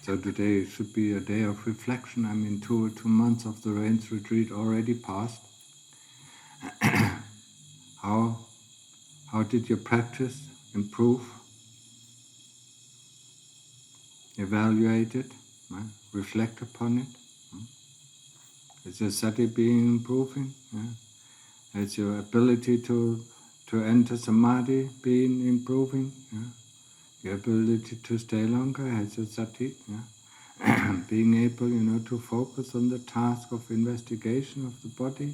So today should be a day of reflection. I mean, two months of the Rains retreat already passed. How did your practice improve? Evaluate it, reflect upon it. Is your sati being improving? Is your ability to enter samadhi being improving? Your ability to stay longer, has your sati being able, to focus on the task of investigation of the body?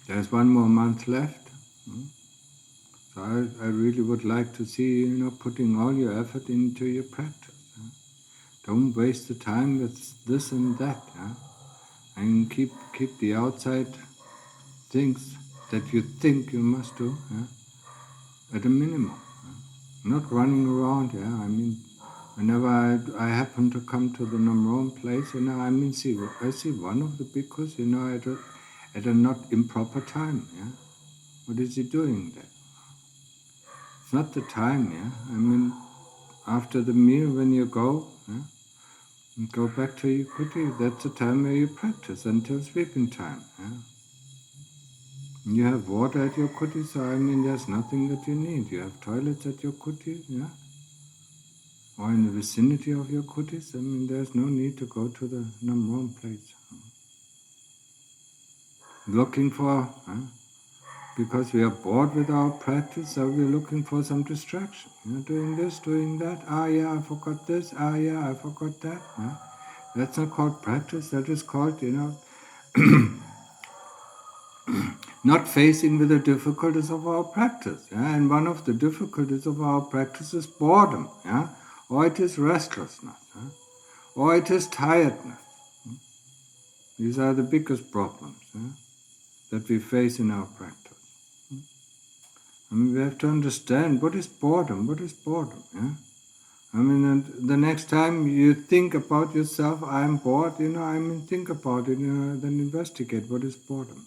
There's 1 more month left. So I really would like to see, putting all your effort into your practice. Don't waste the time with this and that. And keep the outside things that you think you must do at a minimum. Not running around. I mean, whenever I happen to come to the Namron place, I see one of the bhikkhus, at a not improper time. What is he doing there? It's not the time. I mean, after the meal, when you go. And go back to your kuti. That's the time where you practice until sleeping time. You have water at your kuti, so there's nothing that you need. You have toilets at your kuti, or in the vicinity of your kutis. There's no need to go to the Namron place. Looking for, because we are bored with our practice, so we're looking for some distraction. Doing this, doing that. I forgot this. I forgot that. That's not called practice. That is called, not facing with the difficulties of our practice. And one of the difficulties of our practice is boredom. Or it is restlessness. Or it is tiredness. These are the biggest problems that we face in our practice. We have to understand what is boredom. What is boredom? And the next time you think about yourself, I'm bored. Think about it. Then investigate what is boredom.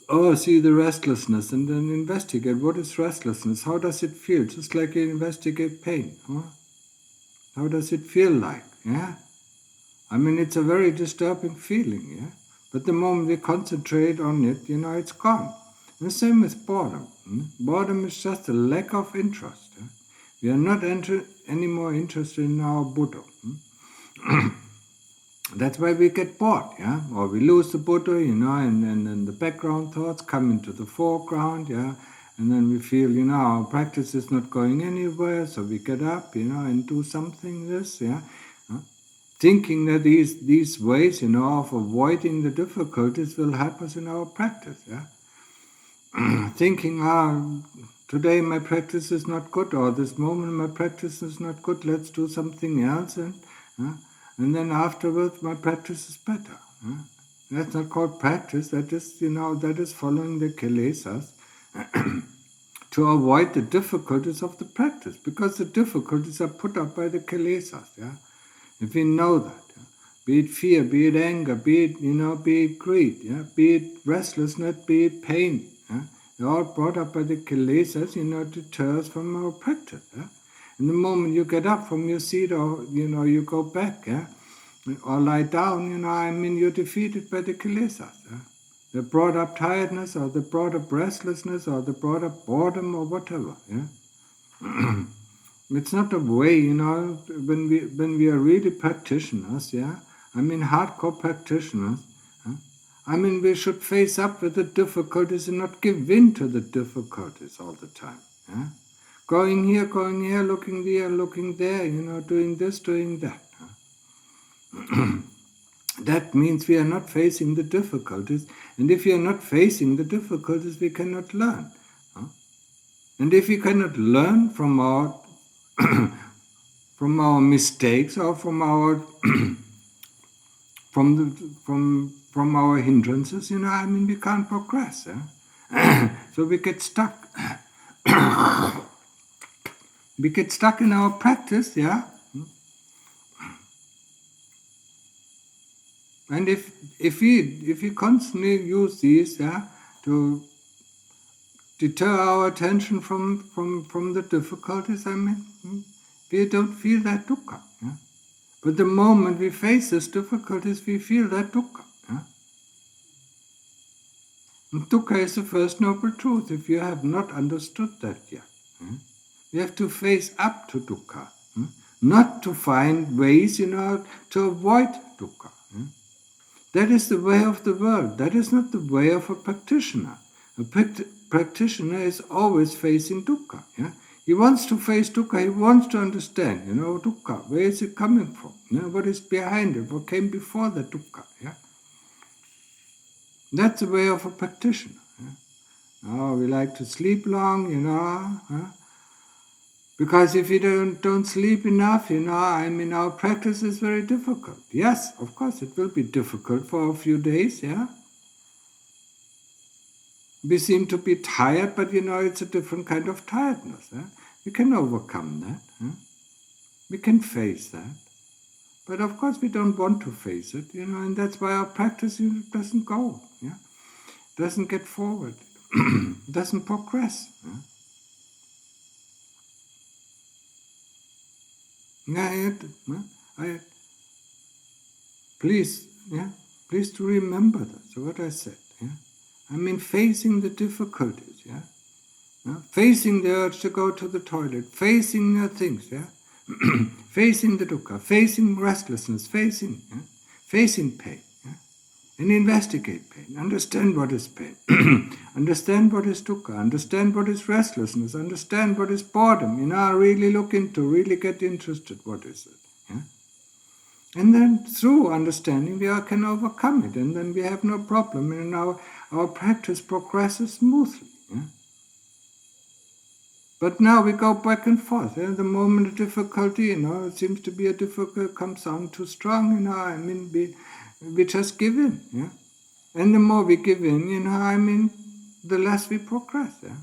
Oh, see the restlessness, and then investigate what is restlessness. How does it feel? Just like you investigate pain. How does it feel like? It's a very disturbing feeling. But the moment we concentrate on it, it's gone. The same with boredom. Boredom is just a lack of interest. We are not any more interested in our Buddha. That's why we get bored, or we lose the Buddha, and then the background thoughts come into the foreground, and then we feel, our practice is not going anywhere, so we get up, and do something thinking that these ways, of avoiding the difficulties will help us in our practice, thinking, today my practice is not good, or this moment my practice is not good, let's do something else, and then afterwards my practice is better. That's not called practice, that is following the kilesas to avoid the difficulties of the practice, because the difficulties are put up by the kilesas. If we know that, be it fear, be it anger, be it greed, be it restlessness, be it pain, they're all brought up by the kilesas, to deter us from our practice. And the moment you get up from your seat, or you go back, or lie down, you're defeated by the kilesas. They brought up tiredness, or they brought up restlessness, or they brought up boredom, or whatever. It's not a way, when we are really practitioners, hardcore practitioners. We should face up with the difficulties and not give in to the difficulties all the time. Going here, looking there, doing this, doing that. That means we are not facing the difficulties. And if we are not facing the difficulties, we cannot learn. And if we cannot learn from our from our mistakes, or from our from our hindrances, we can't progress. So we get stuck. We get stuck in our practice, And if we constantly use these, to deter our attention from the difficulties, we don't feel that dukkha. Yeah? But the moment we face these difficulties, we feel that dukkha. Yeah? And dukkha is the first noble truth, if you have not understood that yet. Yeah? We have to face up to dukkha, not to find ways, to avoid dukkha. Yeah? That is the way of the world. That is not the way of a practitioner. A practitioner is always facing dukkha. Yeah? He wants to face dukkha. He wants to understand, dukkha. Where is it coming from? What is behind it? What came before the dukkha? Yeah? That's the way of a practitioner. Yeah? We like to sleep long, because if you don't sleep enough, our practice is very difficult. Yes, of course, it will be difficult for a few days, yeah? We seem to be tired, but it's a different kind of tiredness. Yeah? We can overcome that. Yeah? We can face that. But of course, we don't want to face it, and that's why our practice doesn't go, yeah? Doesn't get forward, doesn't progress. Yeah? Please to remember that. So what I said, facing the difficulties, facing the urge to go to the toilet, facing the things, facing the dukkha, facing restlessness, facing pain, and investigate pain. Understand what is pain. Understand what is dukkha. Understand what is restlessness. Understand what is boredom. Really look into, really get interested. What is it? Yeah? And then through understanding, we can overcome it. And then we have no problem. And our practice progresses smoothly. Yeah? But now we go back and forth. Yeah? The moment a difficulty, it seems to be a difficulty, comes on too strong, we just give in, yeah. And the more we give in, the less we progress, yeah.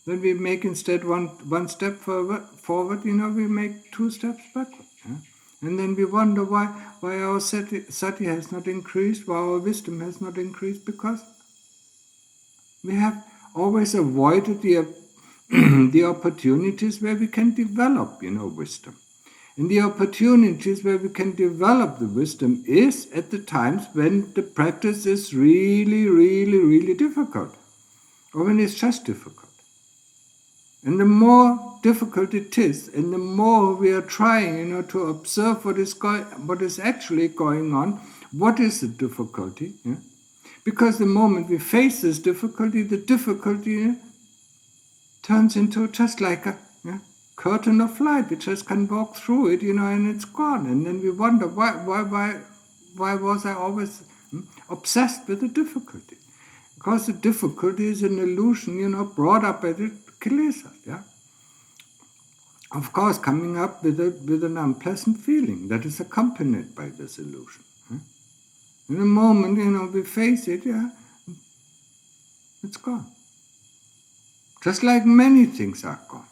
Then we make instead one step forward, we make 2 steps backward, yeah. And then we wonder why our sati has not increased, why our wisdom has not increased, because we have always avoided the opportunities where we can develop, wisdom. And the opportunities where we can develop the wisdom is at the times when the practice is really, really, really difficult, or when it's just difficult. And the more difficult it is, and the more we are trying, to observe what is actually going on, what is the difficulty? Yeah? Because the moment we face this difficulty, the difficulty turns into just like a curtain of light. We just can walk through it, and it's gone. And then we wonder, why was I always obsessed with the difficulty? Because the difficulty is an illusion, brought up by the kilesas, yeah? Of course, coming up with an unpleasant feeling that is accompanied by this illusion. In the moment, we face it, it's gone. Just like many things are gone.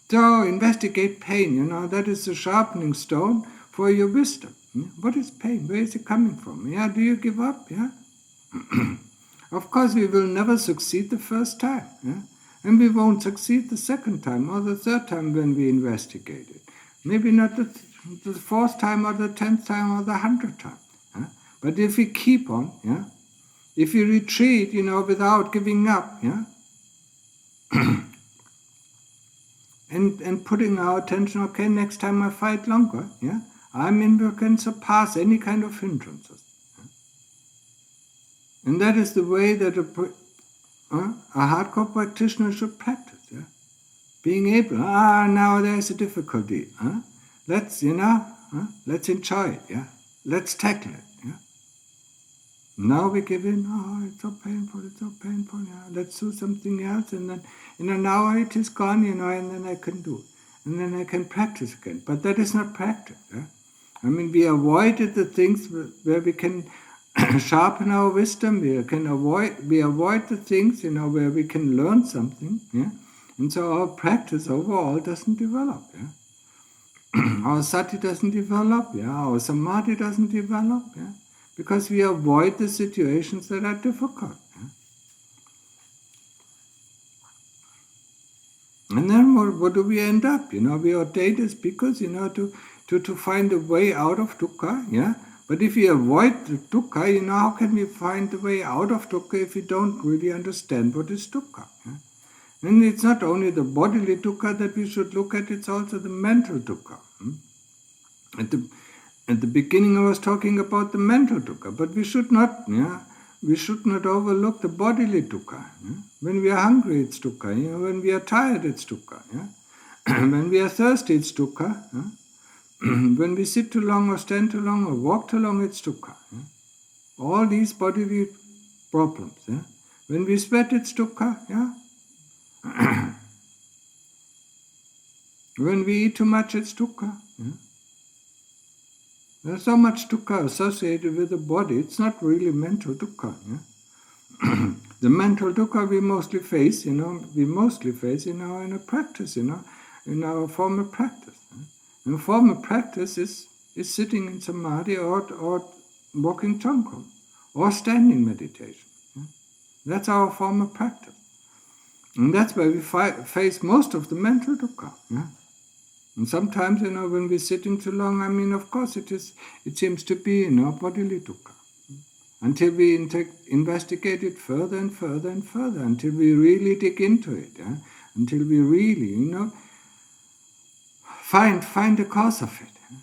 So investigate pain, that is the sharpening stone for your wisdom. What is pain? Where is it coming from? Do you give up? Of course, we will never succeed the first time. And we won't succeed the second time or the third time when we investigate it. Maybe not the 4th time or the 10th time or the 100th time. But if we keep on, if we retreat, without giving up, and putting our attention, okay, next time I fight longer, we can surpass any kind of hindrances. And that is the way that a hardcore practitioner should practice, being able, now there's a difficulty, let's enjoy it, let's tackle it, Now we give in, it's so painful, let's do something else, and then in an hour it is gone, and then I can do it. And then I can practice again. But that is not practice. We avoided the things where we can sharpen our wisdom, we avoid the things, where we can learn something, And so our practice overall doesn't develop, Our sati doesn't develop, Our samadhi doesn't develop, Because we avoid the situations that are difficult, what do we end up? We ordained as bhikkhus, to find a way out of dukkha, yeah? But if we avoid the dukkha, how can we find the way out of dukkha if we don't really understand what is dukkha? Yeah? And it's not only the bodily dukkha that we should look at, it's also the mental dukkha. At the beginning I was talking about the mental dukkha, but we should not overlook the bodily dukkha. Yeah? When we are hungry, it's dukkha. When we are tired, it's dukkha. Yeah? When we are thirsty, it's dukkha. Yeah? When we sit too long or stand too long or walk too long, it's dukkha. Yeah? All these bodily problems. Yeah? When we sweat, it's dukkha. Yeah? When we eat too much, it's dukkha. Yeah? There's so much dukkha associated with the body. It's not really mental dukkha. Yeah? The mental dukkha we mostly face, in a practice, in our formal practice. Yeah? And formal practice is sitting in samadhi or walking thangkum or standing meditation. Yeah? That's our formal practice. And that's where we face most of the mental dukkha. Yeah? And sometimes, when we're sitting too long, of course it seems to be, bodily dukkha. Until we investigate it further and further and further, until we really dig into it, yeah? Until we really, find the cause of it. Yeah?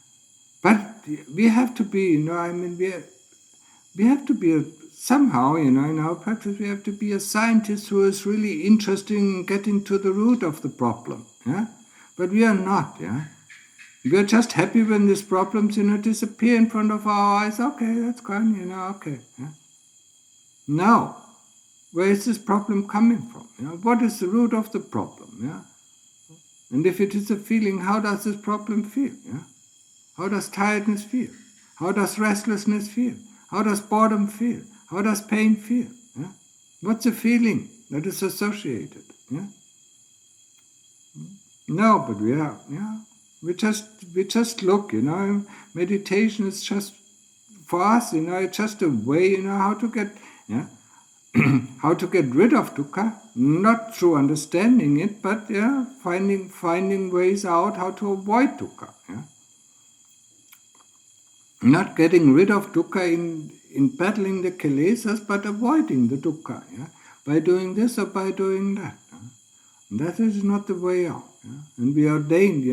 But we have to be, we have to be somehow, in our practice, we have to be a scientist who is really interested in getting to the root of the problem. Yeah? But we are not, yeah? We are just happy when these problems, disappear in front of our eyes. Okay, that's gone, okay. Yeah? Now, where is this problem coming from? What is the root of the problem? Yeah? And if it is a feeling, how does this problem feel? Yeah? How does tiredness feel? How does restlessness feel? How does boredom feel? How does pain feel? Yeah? What's the feeling that is associated? Yeah? No, but we just look, meditation is just, for us, it's just a way, how to get, how to get rid of dukkha, not through understanding it, but, finding ways out how to avoid dukkha, yeah. Not getting rid of dukkha in battling the kilesas, but avoiding the dukkha, yeah, by doing this or by doing that. Yeah? That is not the way out. Yeah? And we are ordained,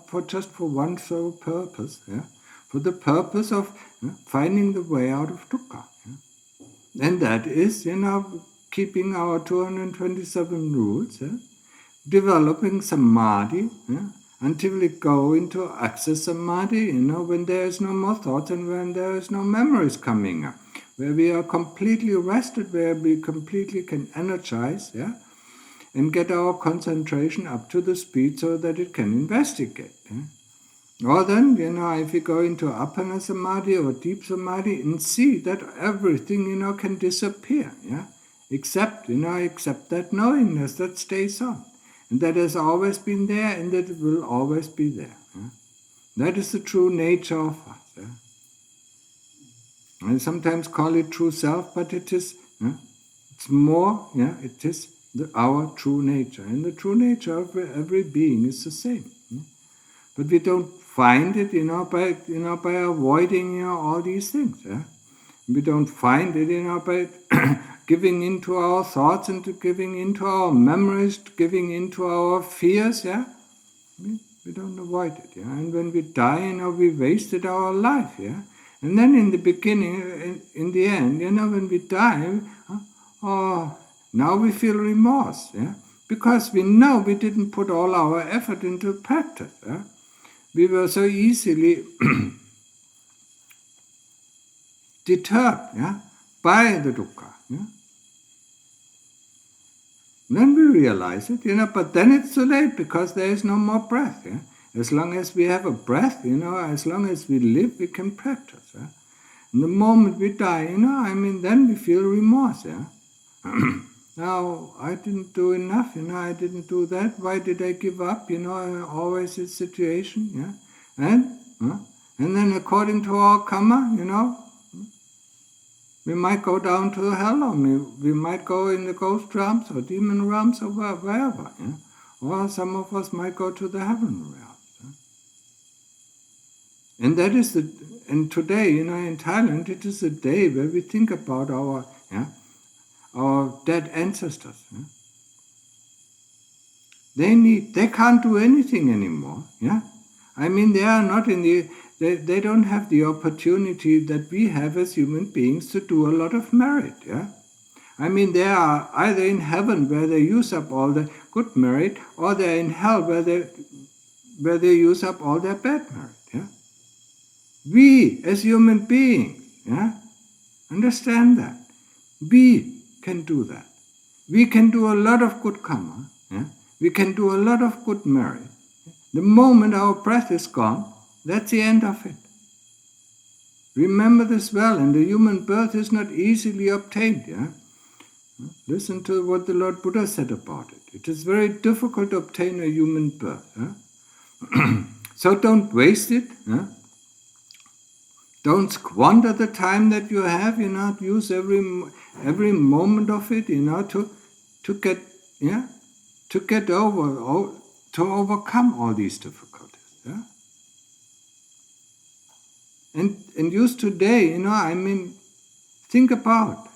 for one sole purpose, yeah? For the purpose of finding the way out of dukkha. Yeah? And that is, keeping our 227 rules, yeah? Developing samadhi, yeah? Until we go into access samadhi, when there is no more thoughts and when there is no memories coming up, where we are completely rested, where we completely can energize, yeah? And get our concentration up to the speed so that it can investigate. Yeah? Or then, if we go into appana samadhi or deep samadhi and see that everything, can disappear, yeah? Except that knowingness that stays on. And that has always been there and that it will always be there. Yeah? That is the true nature of us. Yeah? I sometimes call it true self, but it is, it's more, it is our true nature. And the true nature of every being is the same. Yeah? But we don't find it, by avoiding, all these things. Yeah? We don't find it, by giving into our thoughts and giving into our memories, giving into our fears. Yeah? We don't avoid it. Yeah? And when we die, we wasted our life. Yeah? And then in the beginning, in the end, when we die, now we feel remorse, yeah? Because we know we didn't put all our effort into practice. Yeah? We were so easily deterred, yeah, by the dukkha. Yeah? Then we realize it, but then it's too late because there is no more breath. Yeah? As long as we have a breath, as long as we live, we can practice. Yeah? And the moment we die, then we feel remorse. Yeah? Now, I didn't do enough, I didn't do that. Why did I give up? Always this situation, yeah. And then according to our karma, we might go down to hell, or we might go in the ghost realms or demon realms or wherever, yeah. or some of us might go to the heaven realms. And that is and today, in Thailand, it is a day where we think about our dead ancestors. They can't do anything anymore. I mean, they are not they don't have the opportunity that we have as human beings to do a lot of merit. I mean, they are either in heaven where they use up all the good merit, or they're in hell where they use up all their bad merit. We as human beings, understand that. We can do that. We can do a lot of good karma. We can do a lot of good merit. The moment our breath is gone, that's the end of it. Remember this well, and the human birth is not easily obtained. Listen to what the Lord Buddha said about it. It is very difficult to obtain a human birth. So don't waste it. Don't squander the time that you have. Use every moment of it. To overcome all these difficulties. And use today. Think about.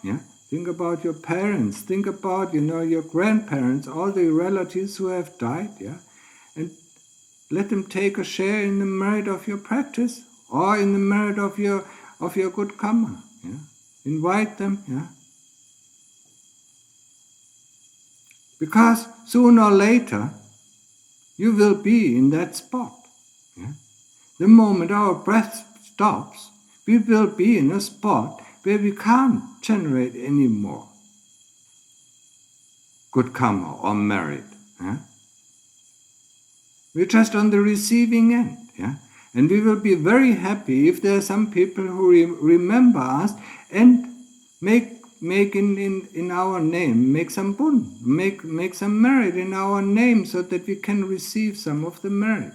Think about your parents. Think about your grandparents, all the relatives who have died. And let them take a share in the merit of your practice, or in the merit of your good karma. Invite them. Because sooner or later you will be in that spot. The moment our breath stops, we will be in a spot where we can't generate any more good karma or merit. We're just on the receiving end. And we will be very happy if there are some people who remember us and make in our name, make some bun, make some merit in our name, so that we can receive some of the merit.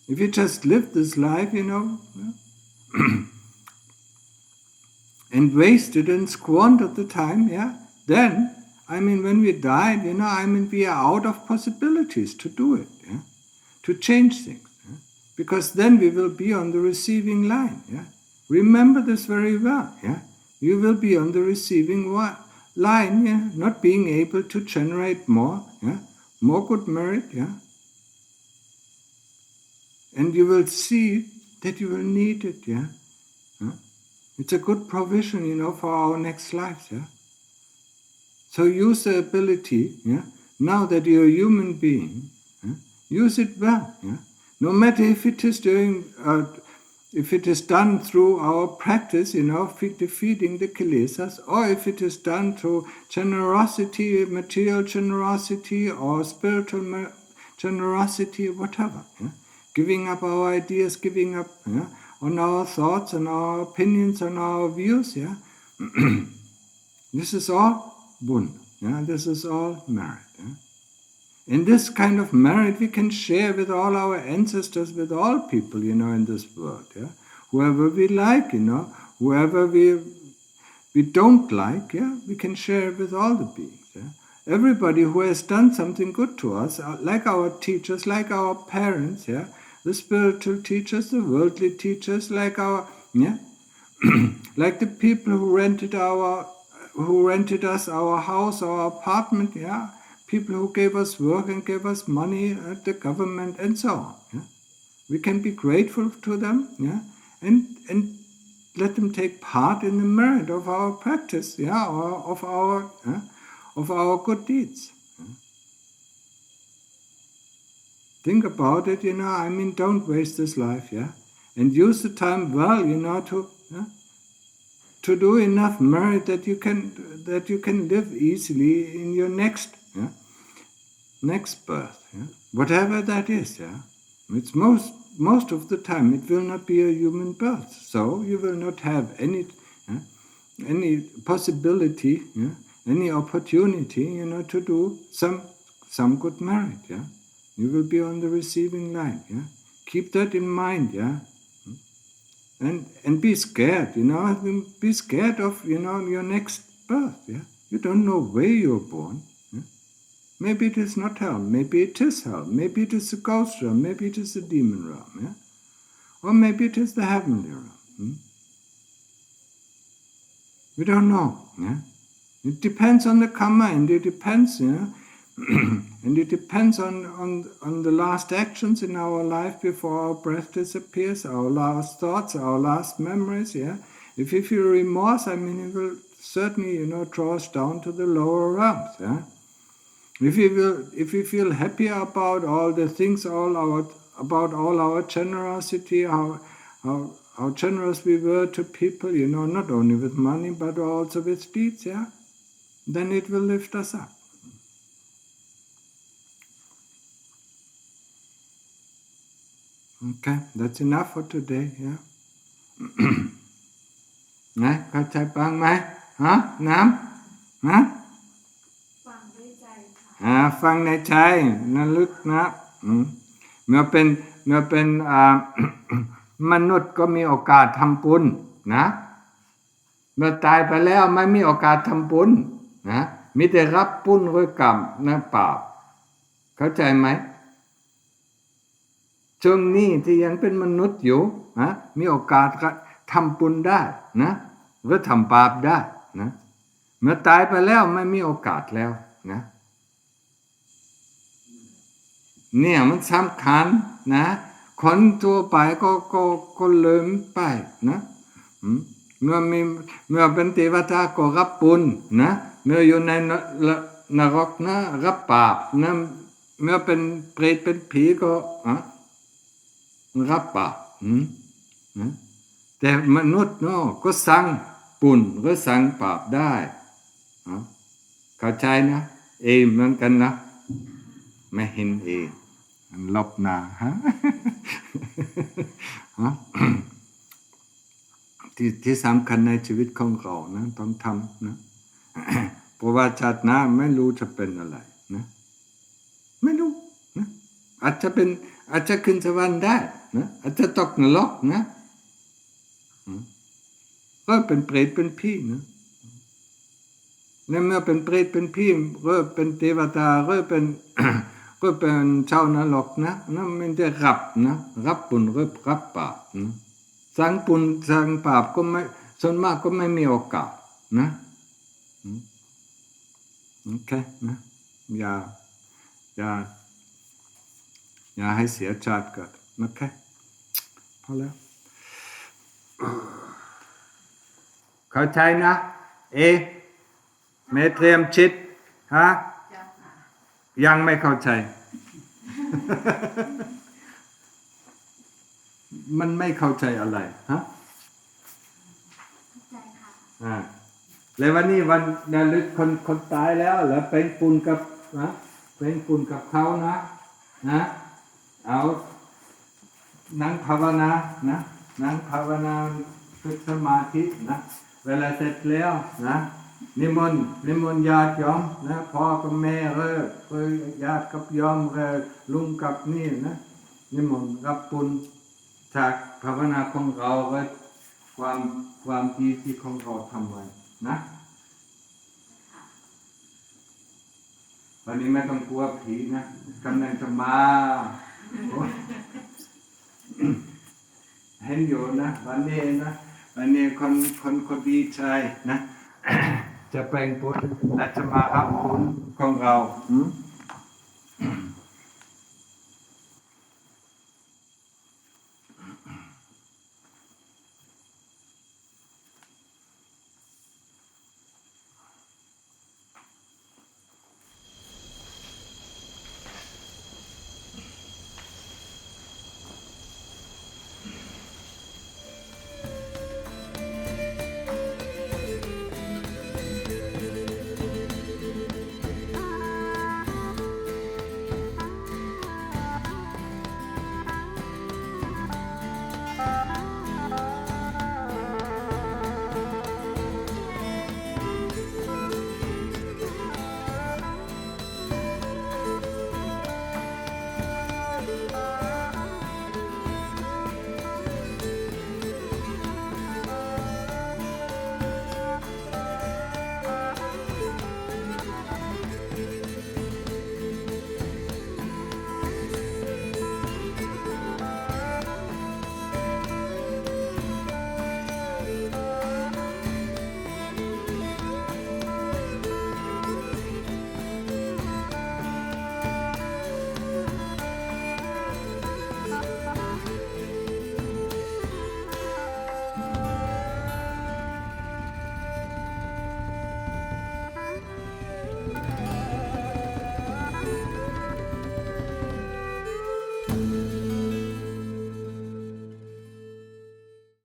If you just live this life, and wasted and squandered the time, then, when we died, we are out of possibilities to do it, to change things, because then we will be on the receiving line. Remember this very well. You will be on the receiving line, not being able to generate more good merit, and you will see that you will need it, It's a good provision, for our next lives, So use the ability, now that you're a human being, use it well, No matter if it is done through our practice, defeating the kilesas, or if it is done through generosity, material generosity, or spiritual generosity, whatever. Giving up our ideas, giving up on our thoughts, on our opinions, on our views. This is all bun. This is all merit. In this kind of merit we can share with all our ancestors, with all people, in this world. Whoever we like, whoever we don't like, we can share with all the beings. Everybody who has done something good to us, like our teachers, like our parents, the spiritual teachers, the worldly teachers, like our, like the people who rented us our house, our apartment, people who gave us work and gave us money, the government, and so on. We can be grateful to them, and let them take part in the merit of our practice, or of our good deeds. Think about it, don't waste this life, and use the time well, to do enough merit that you can live easily in your next birth, whatever that is. It's most of the time it will not be a human birth, so you will not have any possibility, any opportunity, to do some good merit. You will be on the receiving line. Keep that in mind. And be scared. Be scared of your next birth. You don't know where you're born. Maybe it is not hell. Maybe it is hell. Maybe it is a ghost realm. Maybe it is a demon realm. Yeah? Or maybe it is the heavenly realm. We don't know. Yeah? It depends on the karma, and it depends, and it depends on the last actions in our life before our breath disappears, our last thoughts, our last memories. Yeah, if you feel remorse, it will certainly, draw us down to the lower realms. Yeah, if you feel happy about all the things, about all our generosity, how generous we were to people, not only with money but also with deeds. Yeah. Then it will lift us up. Okay, that's enough for today. Yeah. นะเข้าใจบ้างไหมฮะน้ำฮะฟังด้วยใจค่ะฟังในใจนั่นลึกนะเมื่อเป็นมนุษย์ก็มีโอกาสทำบุญนะเมื่อตายไปแล้วไม่มีโอกาสทำบุญนะมีแต่รับบุญหรือกรรมนะบาปเข้าใจไหมช่วงนี้ที่ยังเป็นมนุษย์อยู่นะมีโอกาสทำบุญได้นะหรือทำบาปได้นะเมื่อตายไปแล้วไม่มีโอกาสแล้วนะเนี่ยมันสำคัญนะคนทั่วไปก็ลืมไปนะเมื่อเป็นเทวดาก็รับบุญนะเมื่ออยู่ในนรกนะรับบาปนะเมื่อเป็นเปรตเป็นผีก็รับบาปแต่มนุษย์ก็สั่งบุญหรือสั่งบาปได้เข้าใจนะเหมือนกันนะไม่เห็นลบหน้าที่สำคัญในชีวิตของเรานะต้องทำนะเพราะว่าชาติหน้าไม่รู้จะเป็นอะไรนะไม่รู้นะอาจจะขึ้นสวรรค์ได้นะอาจจะตกนรกนะก็เป็นเปรตเป็นผีนะในเมื่อเป็นเปรตเป็นผีก็เป็นเทวดาก็เป็นชาวนรกนะมันจะรับบุญก็รับบาปนะสั่งบุญสั่งบาปก็ไม่ส่วนมากก็ไม่มีโอกาสนะโอเคนะอย่าให้เสียชาติเกิดโอเคพอแล้วเข้าใจนะไม่เตรียมชิดฮะยังไม่เข้าใจมันไม่เข้าใจอะไรฮะเข้าใจค่ะแล้ววันนี้วันระลึกคนตายแล้วแล้วเป็นปุญกับเป็นปุญกับเขานะเอานั่งภาวนานะนั่งภาวนาฝึกสมาธินะเวลาเสร็จแล้วนะนิมนต์ญาติโยมนะพ่อกับแม่ญาติกับโยมลุงกับนี่นะนิมนต์รับบุญจากภาวนาของเราความดีที่ของเราทำไว้นะวันนี้ไม่ต้องกลัวผีนะกำลังจะมาเห็นอยู่นะวันนี้คนดีใจนะจะแปลงบุญและจะมารับบุญของเรา